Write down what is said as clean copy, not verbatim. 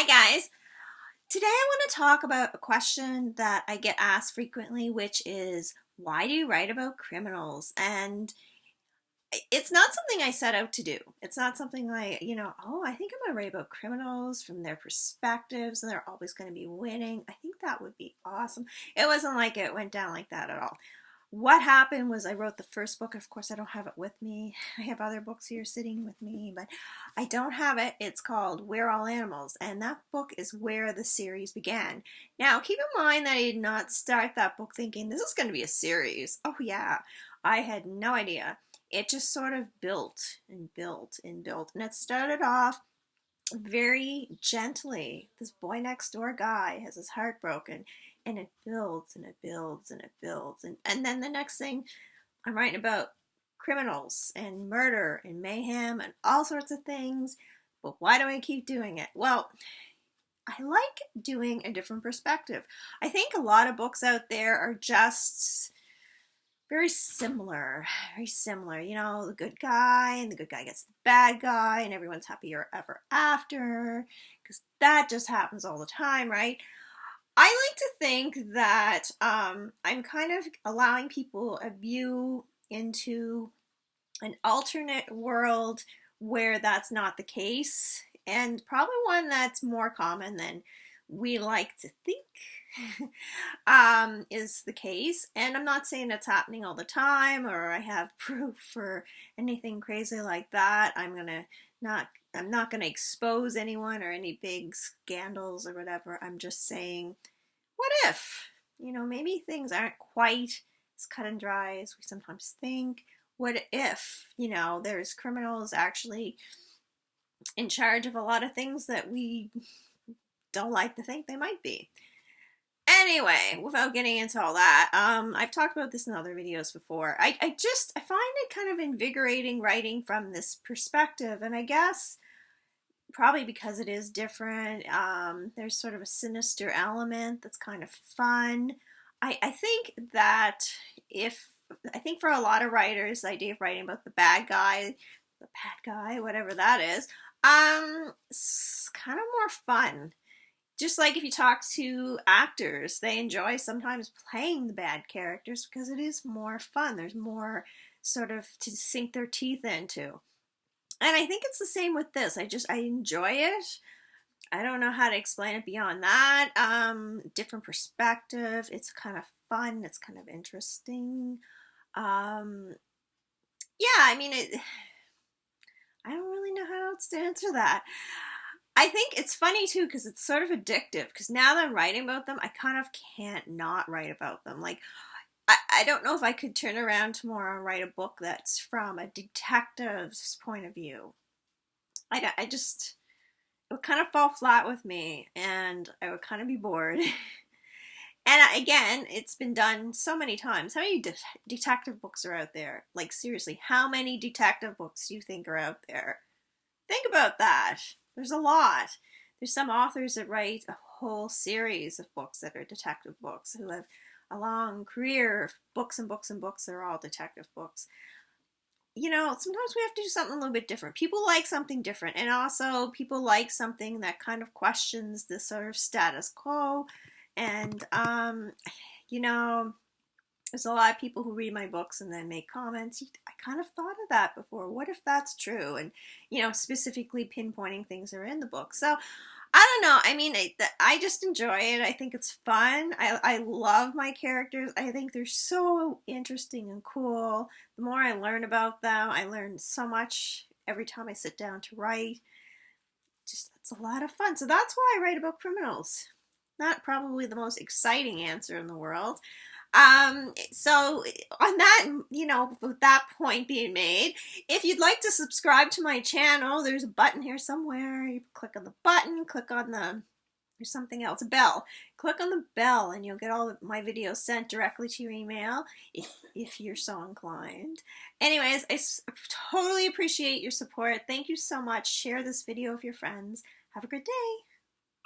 Hi guys. Today I want to talk about a question that I get asked frequently, which is why do you write about criminals? And it's not something I set out to do. It's not something oh, I think I'm going to write about criminals from their perspectives and they're always going to be winning. I think that would be awesome. It wasn't like it went down like that at all. What happened was I wrote the first book. Of course, I don't have it with me. I have other books here sitting with me, but I don't have it. It's called We're All Animals, and that book is where the series began. Now, keep in mind that I did not start that book thinking this is going to be a series. Oh, yeah. I had no idea. It just sort of built and built and built, and it started off very gently. This boy next door guy has his heart broken, and it builds and it builds and it builds, and then the next thing I'm writing about criminals and murder and mayhem and all sorts of things. But why do I keep doing it? Well, I like doing a different perspective. I think a lot of books out there are just very similar, very similar. You know, the good guy and the good guy gets the bad guy and everyone's happier ever after, because that just happens all the time, right? I like to think that I'm kind of allowing people a view into an alternate world where that's not the case, and probably one that's more common than we like to think is the case. And I'm not saying it's happening all the time or I have proof or anything crazy like that. I'm not gonna expose anyone or any big scandals or whatever. I'm just saying, what if? You know, maybe things aren't quite as cut and dry as we sometimes think. What if, there's criminals actually in charge of a lot of things that we don't like to think they might be? Anyway, without getting into all that, I've talked about this in other videos before. I find it kind of invigorating writing from this perspective, and I guess probably because it is different. There's sort of a sinister element that's kind of fun. I think that for a lot of writers, the idea of writing about the bad guy, whatever that is, it's kind of more fun. Just like if you talk to actors, they enjoy sometimes playing the bad characters because it is more fun. There's more sort of to sink their teeth into. And I think it's the same with this. I enjoy it. I don't know how to explain it beyond that. Different perspective. It's kind of fun. It's kind of interesting. Yeah, I mean, I don't really know how else to answer that. I think it's funny too because it's sort of addictive, because now that I'm writing about them, I kind of can't not write about them. Like, I don't know if I could turn around tomorrow and write a book that's from a detective's point of view. It would kind of fall flat with me, and I would kind of be bored. And again, it's been done so many times. How many detective books are out there? Like, seriously, how many detective books do you think are out there? Think about that. There's a lot. There's some authors that write a whole series of books that are detective books, who have a long career of books and books and books that are all detective books. Sometimes we have to do something a little bit different. People like something different, and also people like something that kind of questions the sort of status quo. And there's a lot of people who read my books and then make comments. I kind of thought of that before. What if that's true? And, specifically pinpointing things that are in the book. So, I don't know. I mean, I just enjoy it. I think it's fun. I love my characters. I think they're so interesting and cool. The more I learn about them, I learn so much every time I sit down to write. It's a lot of fun. So that's why I write about criminals. Not probably the most exciting answer in the world. So on that, with that point being made, if you'd like to subscribe to my channel, there's a button here somewhere. You click on the button, there's something else, a bell. Click on the bell and you'll get all of my videos sent directly to your email if you're so inclined. Anyways, I totally appreciate your support. Thank you so much. Share this video with your friends. Have a good day.